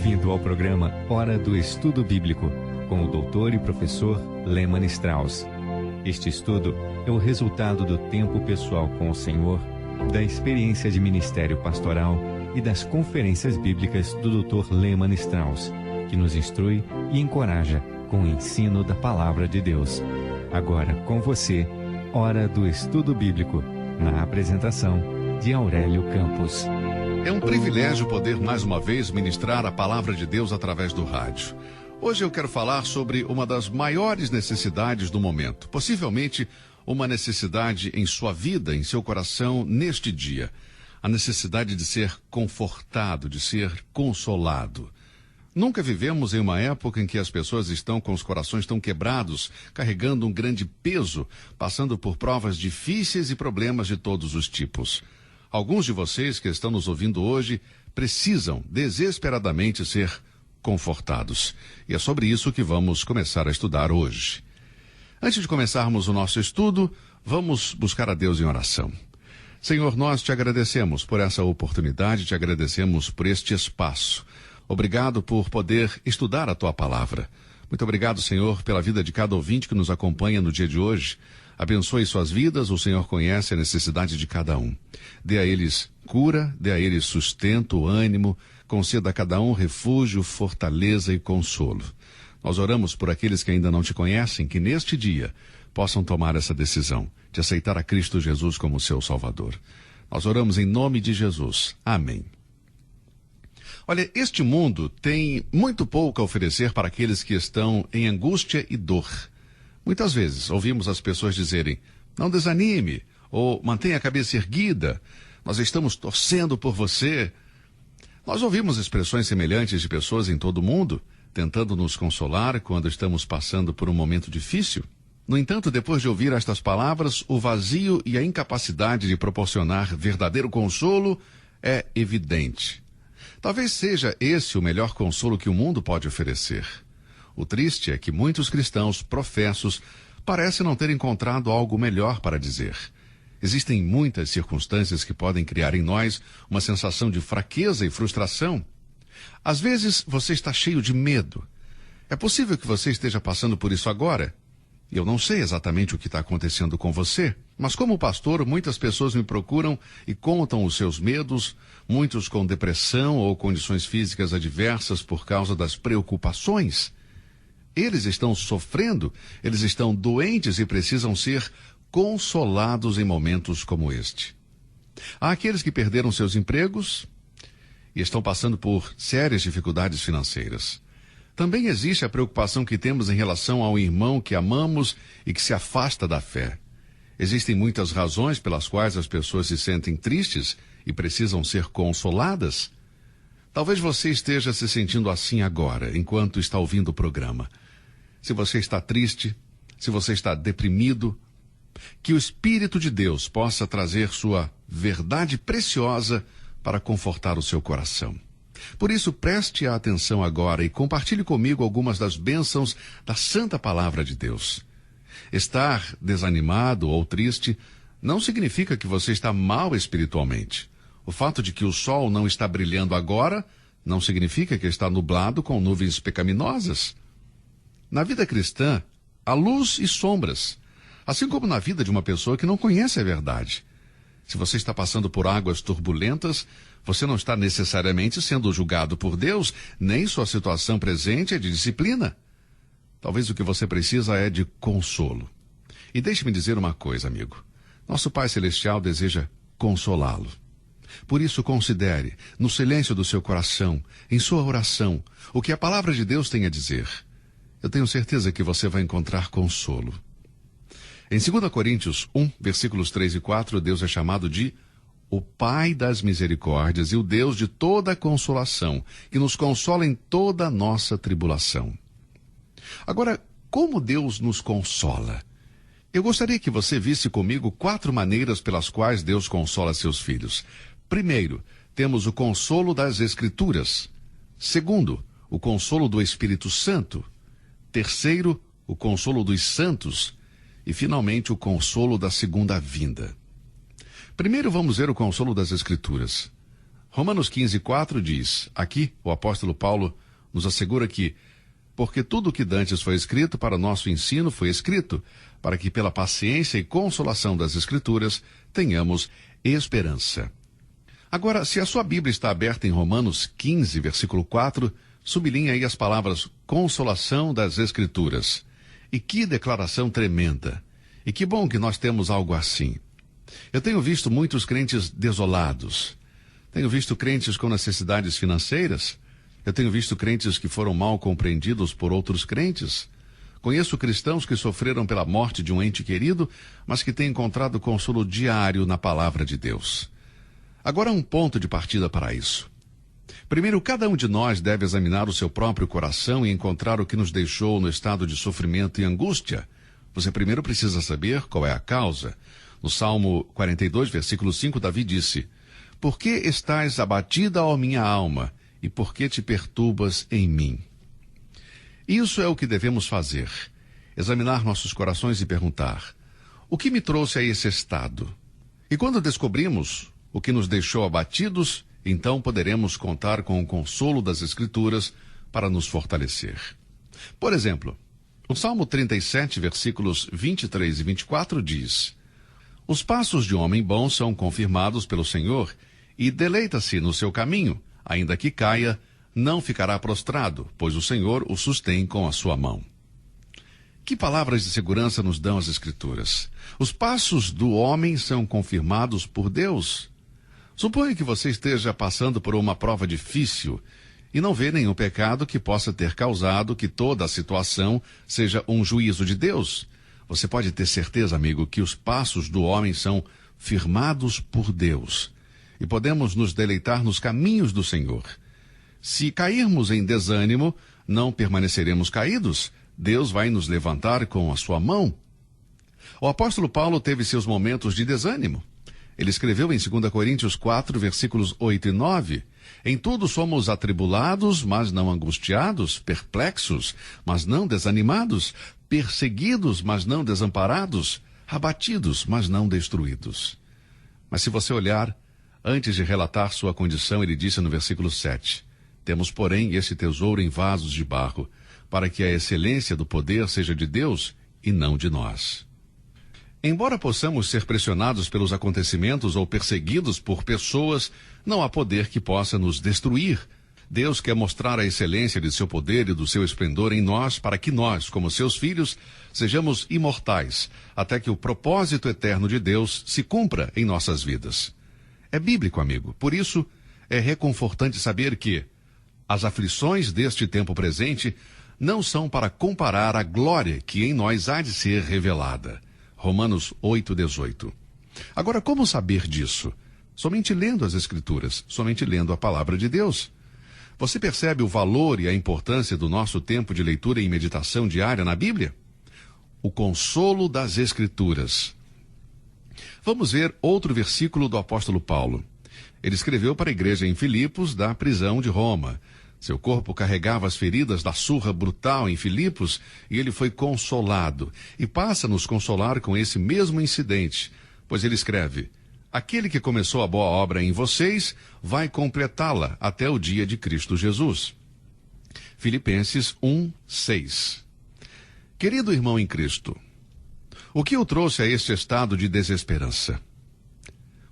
Bem-vindo ao programa Hora do Estudo Bíblico, com o doutor e professor Lehmann Strauss. Este estudo é o resultado do tempo pessoal com o Senhor, da experiência de ministério pastoral e das conferências bíblicas do Dr. Lehmann Strauss, que nos instrui e encoraja com o ensino da Palavra de Deus. Agora com você, Hora do Estudo Bíblico, na apresentação de Aurélio Campos. É um privilégio poder mais uma vez ministrar a Palavra de Deus através do rádio. Hoje eu quero falar sobre uma das maiores necessidades do momento, possivelmente uma necessidade em sua vida, em seu coração, neste dia. A necessidade de ser confortado, de ser consolado. Nunca vivemos em uma época em que as pessoas estão com os corações tão quebrados, carregando um grande peso, passando por provas difíceis e problemas de todos os tipos. Alguns de vocês que estão nos ouvindo hoje precisam desesperadamente ser confortados. E é sobre isso que vamos começar a estudar hoje. Antes de começarmos o nosso estudo, vamos buscar a Deus em oração. Senhor, nós te agradecemos por essa oportunidade, te agradecemos por este espaço. Obrigado por poder estudar a tua palavra. Muito obrigado, Senhor, pela vida de cada ouvinte que nos acompanha no dia de hoje. Abençoe suas vidas, o Senhor conhece a necessidade de cada um. Dê a eles cura, dê a eles sustento, ânimo, conceda a cada um refúgio, fortaleza e consolo. Nós oramos por aqueles que ainda não te conhecem, que neste dia possam tomar essa decisão de aceitar a Cristo Jesus como seu Salvador. Nós oramos em nome de Jesus. Amém. Olha, este mundo tem muito pouco a oferecer para aqueles que estão em angústia e dor. Muitas vezes ouvimos as pessoas dizerem, não desanime, ou mantenha a cabeça erguida, nós estamos torcendo por você. Nós ouvimos expressões semelhantes de pessoas em todo o mundo, tentando nos consolar quando estamos passando por um momento difícil. No entanto, depois de ouvir estas palavras, o vazio e a incapacidade de proporcionar verdadeiro consolo é evidente. Talvez seja esse o melhor consolo que o mundo pode oferecer. O triste é que muitos cristãos professos parecem não ter encontrado algo melhor para dizer. Existem muitas circunstâncias que podem criar em nós uma sensação de fraqueza e frustração. Às vezes você está cheio de medo. É possível que você esteja passando por isso agora. Eu não sei exatamente o que está acontecendo com você, mas como pastor, muitas pessoas me procuram e contam os seus medos, muitos com depressão ou condições físicas adversas por causa das preocupações. Eles estão sofrendo, eles estão doentes e precisam ser consolados em momentos como este. Há aqueles que perderam seus empregos e estão passando por sérias dificuldades financeiras. Também existe a preocupação que temos em relação ao irmão que amamos e que se afasta da fé. Existem muitas razões pelas quais as pessoas se sentem tristes e precisam ser consoladas. Talvez você esteja se sentindo assim agora, enquanto está ouvindo o programa. Se você está triste, se você está deprimido, que o Espírito de Deus possa trazer sua verdade preciosa para confortar o seu coração. Por isso, preste atenção agora e compartilhe comigo algumas das bênçãos da Santa Palavra de Deus. Estar desanimado ou triste não significa que você está mal espiritualmente. O fato de que o sol não está brilhando agora não significa que está nublado com nuvens pecaminosas. Na vida cristã, há luz e sombras, assim como na vida de uma pessoa que não conhece a verdade. Se você está passando por águas turbulentas, você não está necessariamente sendo julgado por Deus, nem sua situação presente é de disciplina. Talvez o que você precisa é de consolo. E deixe-me dizer uma coisa, amigo. Nosso Pai Celestial deseja consolá-lo. Por isso, considere, no silêncio do seu coração, em sua oração, o que a Palavra de Deus tem a dizer. Eu tenho certeza que você vai encontrar consolo. Em 2 Coríntios 1, versículos 3 e 4, Deus é chamado de o Pai das misericórdias e o Deus de toda a consolação, que nos consola em toda a nossa tribulação. Agora, como Deus nos consola? Eu gostaria que você visse comigo 4 maneiras pelas quais Deus consola seus filhos. Primeiro, temos o consolo das Escrituras. Segundo, o consolo do Espírito Santo. Terceiro, o consolo dos santos. E, finalmente, o consolo da segunda vinda. Primeiro vamos ver o consolo das Escrituras. Romanos 15:4 diz, aqui o apóstolo Paulo nos assegura que, porque tudo o que dantes foi escrito para nosso ensino foi escrito, para que pela paciência e consolação das Escrituras tenhamos esperança. Agora, se a sua Bíblia está aberta em Romanos 15, versículo 4, sublinhe aí as palavras consolação das Escrituras. E que declaração tremenda! E que bom que nós temos algo assim. Eu tenho visto muitos crentes desolados. Tenho visto crentes com necessidades financeiras. Eu tenho visto crentes que foram mal compreendidos por outros crentes. Conheço cristãos que sofreram pela morte de um ente querido, mas que têm encontrado consolo diário na palavra de Deus. Agora, um ponto de partida para isso. Primeiro, cada um de nós deve examinar o seu próprio coração e encontrar o que nos deixou no estado de sofrimento e angústia. Você primeiro precisa saber qual é a causa. No Salmo 42, versículo 5, Davi disse, por que estás abatida, ó minha alma, e por que te perturbas em mim? Isso é o que devemos fazer. Examinar nossos corações e perguntar, o que me trouxe a esse estado? E quando descobrimos o que nos deixou abatidos, então poderemos contar com o consolo das Escrituras para nos fortalecer. Por exemplo, o Salmo 37, versículos 23 e 24 diz, os passos de um homem bom são confirmados pelo Senhor e deleita-se no seu caminho, ainda que caia, não ficará prostrado, pois o Senhor o sustém com a sua mão. Que palavras de segurança nos dão as Escrituras? Os passos do homem são confirmados por Deus. Suponha que você esteja passando por uma prova difícil e não vê nenhum pecado que possa ter causado que toda a situação seja um juízo de Deus. Você pode ter certeza, amigo, que os passos do homem são firmados por Deus e podemos nos deleitar nos caminhos do Senhor. Se cairmos em desânimo, não permaneceremos caídos. Deus vai nos levantar com a sua mão. O apóstolo Paulo teve seus momentos de desânimo. Ele escreveu em 2 Coríntios 4, versículos 8 e 9, em tudo somos atribulados, mas não angustiados, perplexos, mas não desanimados, perseguidos, mas não desamparados, abatidos, mas não destruídos. Mas se você olhar, antes de relatar sua condição, ele disse no versículo 7, temos, porém, esse tesouro em vasos de barro, para que a excelência do poder seja de Deus e não de nós. Embora possamos ser pressionados pelos acontecimentos ou perseguidos por pessoas, não há poder que possa nos destruir. Deus quer mostrar a excelência de seu poder e do seu esplendor em nós, para que nós, como seus filhos, sejamos imortais, até que o propósito eterno de Deus se cumpra em nossas vidas. É bíblico, amigo. Por isso, é reconfortante saber que as aflições deste tempo presente não são para comparar a glória que em nós há de ser revelada. Romanos 8:18. Agora, como saber disso? Somente lendo as Escrituras, somente lendo a palavra de Deus. Você percebe o valor e a importância do nosso tempo de leitura e meditação diária na Bíblia? O consolo das Escrituras. Vamos ver outro versículo do apóstolo Paulo. Ele escreveu para a igreja em Filipos, da prisão de Roma. Seu corpo carregava as feridas da surra brutal em Filipos e ele foi consolado. E passa a nos consolar com esse mesmo incidente, pois ele escreve, aquele que começou a boa obra em vocês vai completá-la até o dia de Cristo Jesus. Filipenses 1:6. Querido irmão em Cristo, o que o trouxe a este estado de desesperança?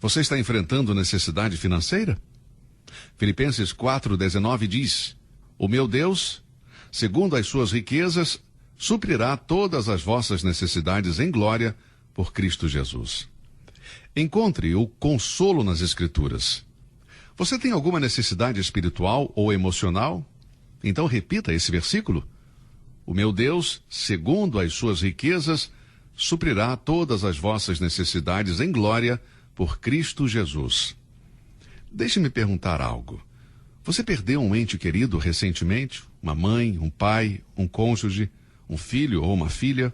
Você está enfrentando necessidade financeira? Filipenses 4:19 diz, o meu Deus, segundo as suas riquezas, suprirá todas as vossas necessidades em glória por Cristo Jesus. Encontre o consolo nas Escrituras. Você tem alguma necessidade espiritual ou emocional? Então repita esse versículo. O meu Deus, segundo as suas riquezas, suprirá todas as vossas necessidades em glória por Cristo Jesus. Deixe-me perguntar algo. Você perdeu um ente querido recentemente? Uma mãe, um pai, um cônjuge, um filho ou uma filha?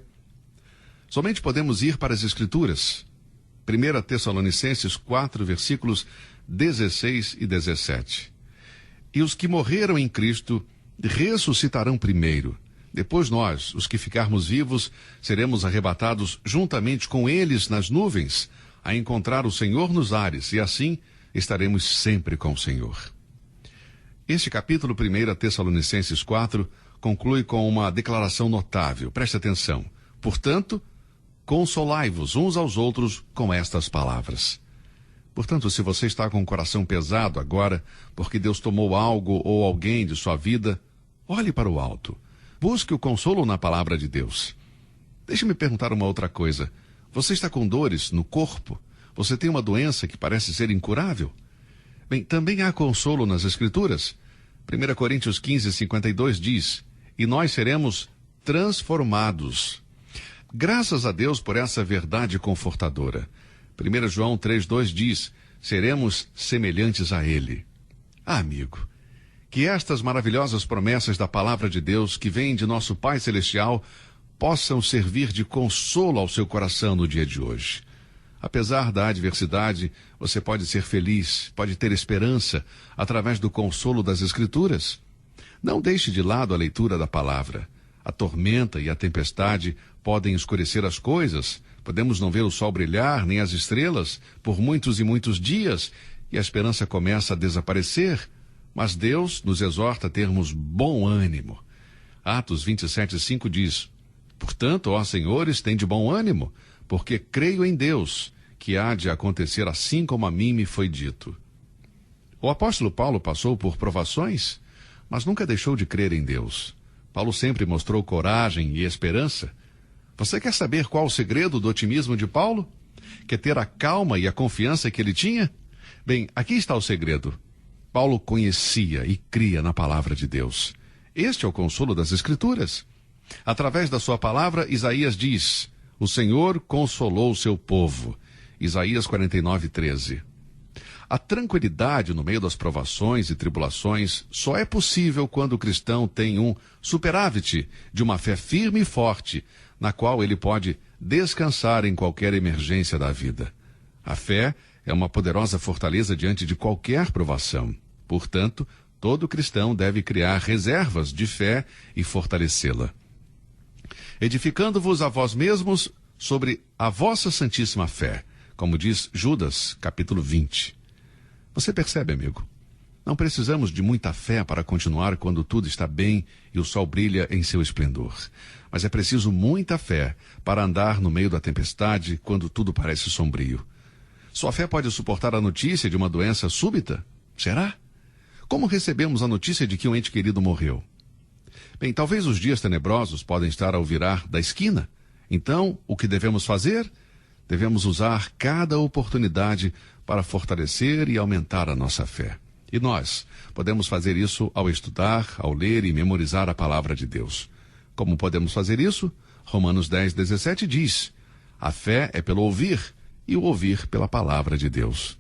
Somente podemos ir para as Escrituras. 1 Tessalonicenses 4, versículos 16 e 17. E os que morreram em Cristo ressuscitarão primeiro. Depois nós, os que ficarmos vivos, seremos arrebatados juntamente com eles nas nuvens, a encontrar o Senhor nos ares, e assim estaremos sempre com o Senhor. Este capítulo 1 Tessalonicenses 4 conclui com uma declaração notável. Preste atenção. Portanto, consolai-vos uns aos outros com estas palavras. Portanto, se você está com o coração pesado agora, porque Deus tomou algo ou alguém de sua vida, olhe para o alto. Busque o consolo na palavra de Deus. Deixe-me perguntar uma outra coisa. Você está com dores no corpo? Você tem uma doença que parece ser incurável? Bem, também há consolo nas Escrituras. 1 Coríntios 15:52 diz: e nós seremos transformados. Graças a Deus por essa verdade confortadora. 1 João 3:2 diz: seremos semelhantes a Ele. Ah, amigo, que estas maravilhosas promessas da palavra de Deus que vêm de nosso Pai Celestial possam servir de consolo ao seu coração no dia de hoje. Apesar da adversidade, você pode ser feliz, pode ter esperança através do consolo das Escrituras. Não deixe de lado a leitura da palavra. A tormenta e a tempestade podem escurecer as coisas. Podemos não ver o sol brilhar, nem as estrelas, por muitos e muitos dias, e a esperança começa a desaparecer. Mas Deus nos exorta a termos bom ânimo. Atos 27:5 diz: portanto, ó senhores, tende bom ânimo, porque creio em Deus, que há de acontecer assim como a mim me foi dito. O apóstolo Paulo passou por provações, mas nunca deixou de crer em Deus. Paulo sempre mostrou coragem e esperança. Você quer saber qual o segredo do otimismo de Paulo? Quer ter a calma e a confiança que ele tinha? Bem, aqui está o segredo. Paulo conhecia e cria na palavra de Deus. Este é o consolo das Escrituras. Através da sua palavra, Isaías diz: o Senhor consolou o seu povo. Isaías 49:13. A tranquilidade no meio das provações e tribulações só é possível quando o cristão tem um superávit de uma fé firme e forte, na qual ele pode descansar em qualquer emergência da vida. A fé é uma poderosa fortaleza diante de qualquer provação. Portanto, todo cristão deve criar reservas de fé e fortalecê-la. Edificando-vos a vós mesmos sobre a vossa santíssima fé, como diz Judas, capítulo 20. Você percebe, amigo? Não precisamos de muita fé para continuar quando tudo está bem e o sol brilha em seu esplendor. Mas é preciso muita fé para andar no meio da tempestade quando tudo parece sombrio. Sua fé pode suportar a notícia de uma doença súbita? Será? Como recebemos a notícia de que um ente querido morreu? Bem, talvez os dias tenebrosos podem estar ao virar da esquina. Então, o que devemos fazer? Devemos usar cada oportunidade para fortalecer e aumentar a nossa fé. E nós podemos fazer isso ao estudar, ao ler e memorizar a palavra de Deus. Como podemos fazer isso? Romanos 10:17 diz: a fé é pelo ouvir, e o ouvir pela palavra de Deus.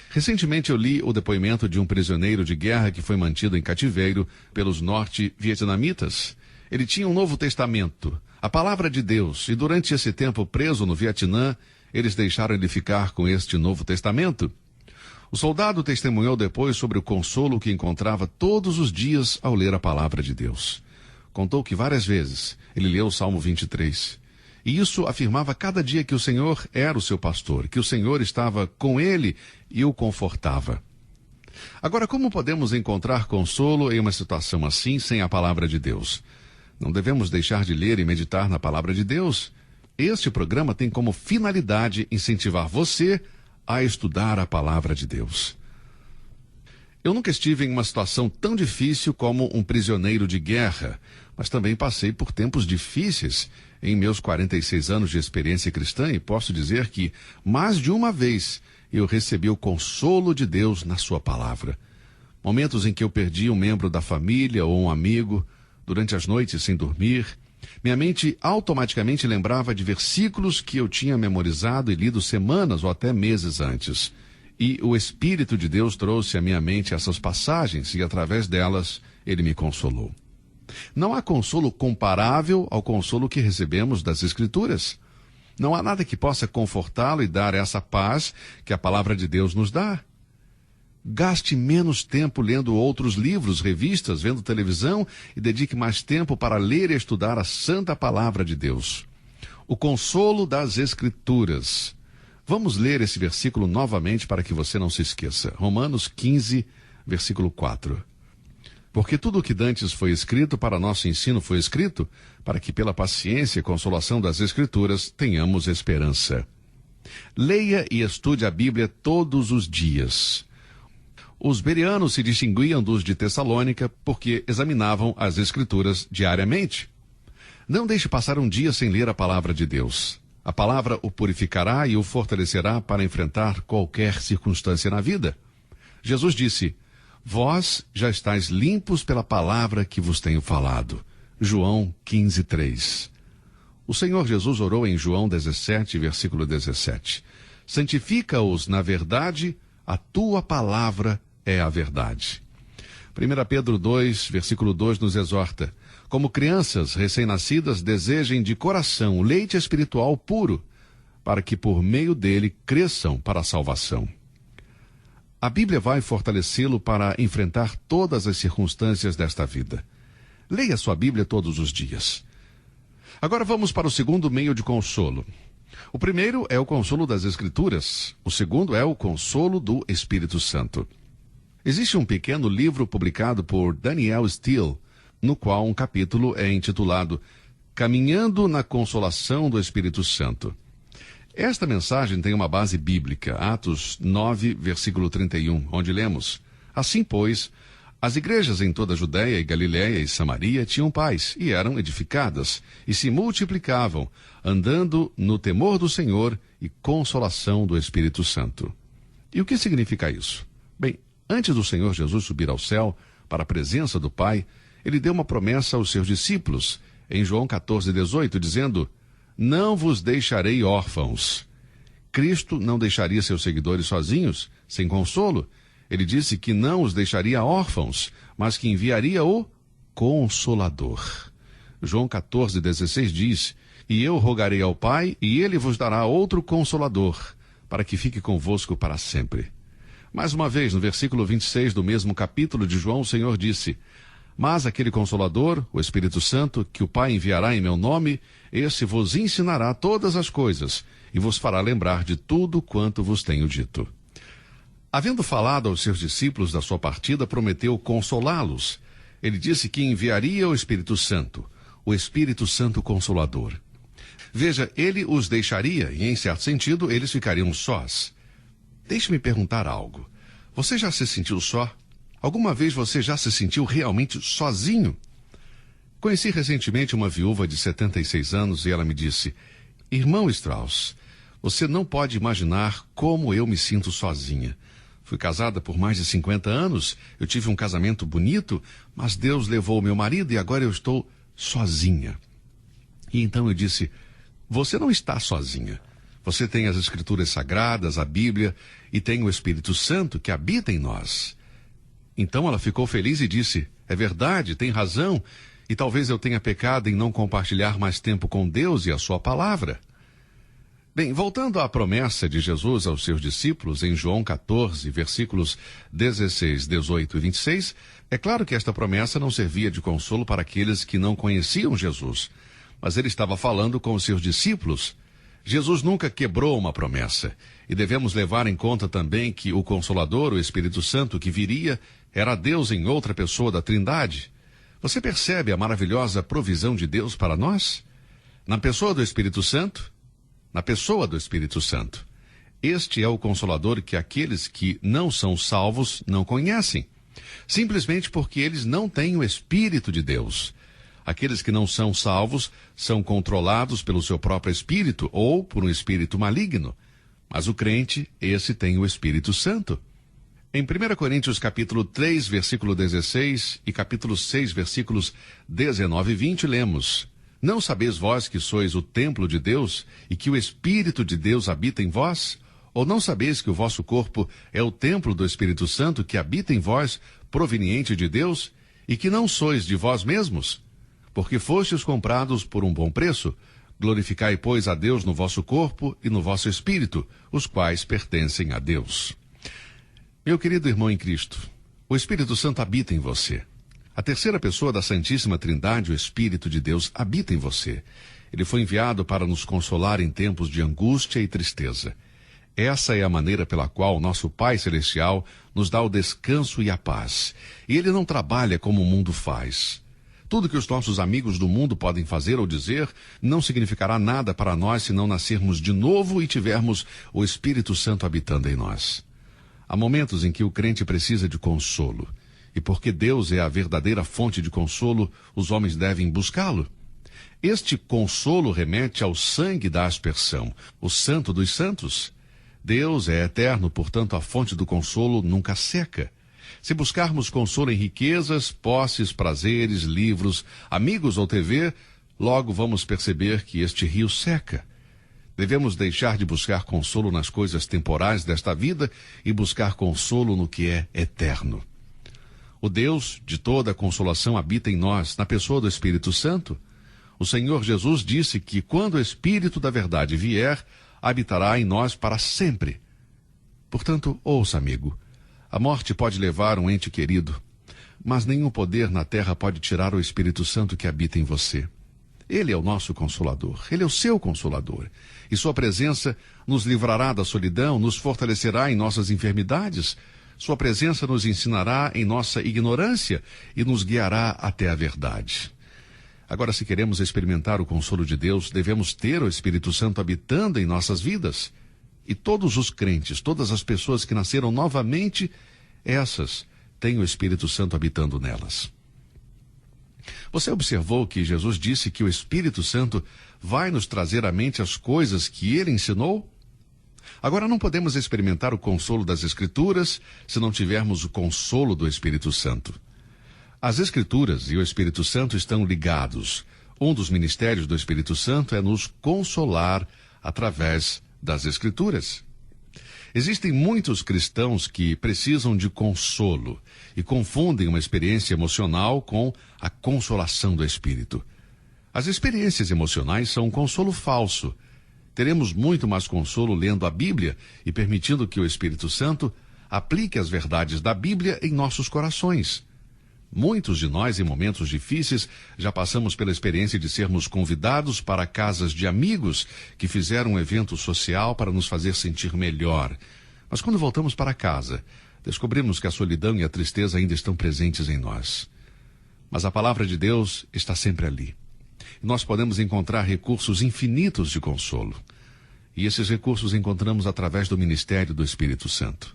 Recentemente eu li o depoimento de um prisioneiro de guerra que foi mantido em cativeiro pelos norte-vietnamitas. Ele tinha um Novo Testamento, a palavra de Deus, e durante esse tempo preso no Vietnã, eles deixaram ele ficar com este Novo Testamento. O soldado testemunhou depois sobre o consolo que encontrava todos os dias ao ler a palavra de Deus. Contou que várias vezes ele leu o Salmo 23. E isso afirmava cada dia que o Senhor era o seu pastor, que o Senhor estava com ele e o confortava. Agora, como podemos encontrar consolo em uma situação assim sem a palavra de Deus? Não devemos deixar de ler e meditar na palavra de Deus. Este programa tem como finalidade incentivar você a estudar a palavra de Deus. Eu nunca estive em uma situação tão difícil como um prisioneiro de guerra, mas também passei por tempos difíceis em meus 46 anos de experiência cristã e posso dizer que, mais de uma vez, eu recebi o consolo de Deus na sua palavra. Momentos em que eu perdi um membro da família ou um amigo, durante as noites sem dormir, minha mente automaticamente lembrava de versículos que eu tinha memorizado e lido semanas ou até meses antes. E o Espírito de Deus trouxe à minha mente essas passagens e, através delas, ele me consolou. Não há consolo comparável ao consolo que recebemos das Escrituras. Não há nada que possa confortá-lo e dar essa paz que a palavra de Deus nos dá. Gaste menos tempo lendo outros livros, revistas, vendo televisão e dedique mais tempo para ler e estudar a santa palavra de Deus. O consolo das Escrituras Vamos ler esse versículo novamente para que você não se esqueça. Romanos 15, versículo 4. Porque tudo o que dantes foi escrito para nosso ensino foi escrito, para que pela paciência e consolação das Escrituras tenhamos esperança. Leia e estude a Bíblia todos os dias. Os bereanos se distinguiam dos de Tessalônica porque examinavam as Escrituras diariamente. Não deixe passar um dia sem ler a palavra de Deus. A palavra o purificará e o fortalecerá para enfrentar qualquer circunstância na vida. Jesus disse: vós já estáis limpos pela palavra que vos tenho falado. João 15, 3. O Senhor Jesus orou em João 17, versículo 17. Santifica-os na verdade, a tua palavra é a verdade. 1 Pedro 2, versículo 2 nos exorta: como crianças recém-nascidas, desejem de coração o leite espiritual puro, para que por meio dele cresçam para a salvação. A Bíblia vai fortalecê-lo para enfrentar todas as circunstâncias desta vida. Leia sua Bíblia todos os dias. Agora vamos para o segundo meio de consolo. O primeiro é o consolo das Escrituras. O segundo é o consolo do Espírito Santo. Existe um pequeno livro publicado por Daniel Steele, no qual um capítulo é intitulado Caminhando na Consolação do Espírito Santo. Esta mensagem tem uma base bíblica, Atos 9, versículo 31, onde lemos: assim, pois, as igrejas em toda a Judéia e Galiléia e Samaria tinham paz, e eram edificadas, e se multiplicavam, andando no temor do Senhor e consolação do Espírito Santo. E o que significa isso? Bem, antes do Senhor Jesus subir ao céu, para a presença do Pai, ele deu uma promessa aos seus discípulos, em João 14, 18, dizendo: não vos deixarei órfãos. Cristo não deixaria seus seguidores sozinhos, sem consolo. Ele disse que não os deixaria órfãos, mas que enviaria o Consolador. João 14, 16 diz: e eu rogarei ao Pai, e ele vos dará outro Consolador, para que fique convosco para sempre. Mais uma vez, no versículo 26 do mesmo capítulo de João, o Senhor disse: mas aquele Consolador, o Espírito Santo, que o Pai enviará em meu nome, esse vos ensinará todas as coisas, e vos fará lembrar de tudo quanto vos tenho dito. Havendo falado aos seus discípulos da sua partida, prometeu consolá-los. Ele disse que enviaria o Espírito Santo Consolador. Veja, ele os deixaria, e em certo sentido, eles ficariam sós. Deixe-me perguntar algo. Você já se sentiu só? Alguma vez você já se sentiu realmente sozinho? Conheci recentemente uma viúva de 76 anos e ela me disse: irmão Strauss, você não pode imaginar como eu me sinto sozinha. Fui casada por mais de 50 anos, eu tive um casamento bonito, mas Deus levou meu marido e agora eu estou sozinha. E então eu disse: você não está sozinha. Você tem as Escrituras Sagradas, a Bíblia, e tem o Espírito Santo que habita em nós. Então ela ficou feliz e disse: é verdade, tem razão, e talvez eu tenha pecado em não compartilhar mais tempo com Deus e a sua palavra. Bem, voltando à promessa de Jesus aos seus discípulos em João 14, versículos 16, 18 e 26, é claro que esta promessa não servia de consolo para aqueles que não conheciam Jesus, mas ele estava falando com os seus discípulos. Jesus nunca quebrou uma promessa, e devemos levar em conta também que o Consolador, o Espírito Santo que viria, era Deus em outra pessoa da Trindade. Você percebe a maravilhosa provisão de Deus para nós? Na pessoa do Espírito Santo? Na pessoa do Espírito Santo. Este é o Consolador que aqueles que não são salvos não conhecem, simplesmente porque eles não têm o Espírito de Deus. Aqueles que não são salvos são controlados pelo seu próprio espírito ou por um espírito maligno. Mas o crente, esse tem o Espírito Santo. Em 1 Coríntios capítulo 3, versículo 16 e capítulo 6, versículos 19 e 20, lemos: não sabeis vós que sois o templo de Deus e que o Espírito de Deus habita em vós? Ou não sabeis que o vosso corpo é o templo do Espírito Santo que habita em vós, proveniente de Deus, e que não sois de vós mesmos? Porque fostes comprados por um bom preço. Glorificai, pois, a Deus no vosso corpo e no vosso espírito, os quais pertencem a Deus. Meu querido irmão em Cristo, o Espírito Santo habita em você. A terceira pessoa da Santíssima Trindade, o Espírito de Deus, habita em você. Ele foi enviado para nos consolar em tempos de angústia e tristeza. Essa é a maneira pela qual nosso Pai Celestial nos dá o descanso e a paz. E Ele não trabalha como o mundo faz. Tudo que os nossos amigos do mundo podem fazer ou dizer não significará nada para nós se não nascermos de novo e tivermos o Espírito Santo habitando em nós. Há momentos em que o crente precisa de consolo. E porque Deus é a verdadeira fonte de consolo, os homens devem buscá-lo. Este consolo remete ao sangue da aspersão, o Santo dos Santos. Deus é eterno, portanto a fonte do consolo nunca seca. Se buscarmos consolo em riquezas, posses, prazeres, livros, amigos ou TV, logo vamos perceber que este rio seca. Devemos deixar de buscar consolo nas coisas temporais desta vida e buscar consolo no que é eterno. O Deus de toda a consolação habita em nós, na pessoa do Espírito Santo. O Senhor Jesus disse que quando o Espírito da verdade vier, habitará em nós para sempre. Portanto, ouça, amigo, a morte pode levar um ente querido, mas nenhum poder na terra pode tirar o Espírito Santo que habita em você. Ele é o nosso Consolador, Ele é o seu Consolador, e sua presença nos livrará da solidão, nos fortalecerá em nossas enfermidades, sua presença nos ensinará em nossa ignorância e nos guiará até a verdade. Agora, se queremos experimentar o consolo de Deus, devemos ter o Espírito Santo habitando em nossas vidas. E todos os crentes, todas as pessoas que nasceram novamente, essas têm o Espírito Santo habitando nelas. Você observou que Jesus disse que o Espírito Santo vai nos trazer à mente as coisas que ele ensinou? Agora, não podemos experimentar o consolo das Escrituras se não tivermos o consolo do Espírito Santo. As Escrituras e o Espírito Santo estão ligados. Um dos ministérios do Espírito Santo é nos consolar através das Escrituras. Existem muitos cristãos que precisam de consolo e confundem uma experiência emocional com a consolação do Espírito. As experiências emocionais são um consolo falso. Teremos muito mais consolo lendo a Bíblia e permitindo que o Espírito Santo aplique as verdades da Bíblia em nossos corações. Muitos de nós, em momentos difíceis, já passamos pela experiência de sermos convidados para casas de amigos que fizeram um evento social para nos fazer sentir melhor. Mas quando voltamos para casa, descobrimos que a solidão e a tristeza ainda estão presentes em nós. Mas a palavra de Deus está sempre ali. E nós podemos encontrar recursos infinitos de consolo. E esses recursos encontramos através do ministério do Espírito Santo.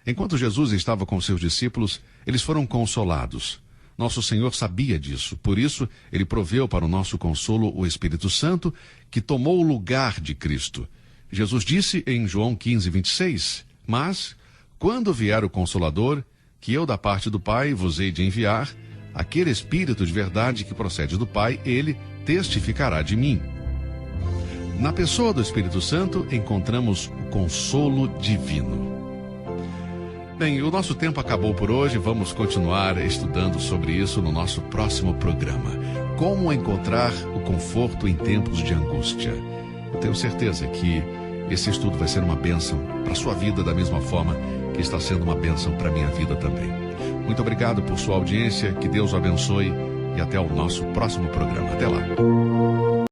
Enquanto Jesus estava com seus discípulos, eles foram consolados. Nosso Senhor sabia disso, por isso ele proveu para o nosso consolo o Espírito Santo, que tomou o lugar de Cristo. Jesus disse em João 15:26, mas, quando vier o Consolador, que eu da parte do Pai vos hei de enviar, aquele Espírito de verdade que procede do Pai, ele testificará de mim. Na pessoa do Espírito Santo encontramos o consolo divino. Bem, o nosso tempo acabou por hoje, vamos continuar estudando sobre isso no nosso próximo programa. Como encontrar o conforto em tempos de angústia. Eu tenho certeza que esse estudo vai ser uma bênção para a sua vida da mesma forma que está sendo uma bênção para a minha vida também. Muito obrigado por sua audiência, que Deus o abençoe e até o nosso próximo programa. Até lá.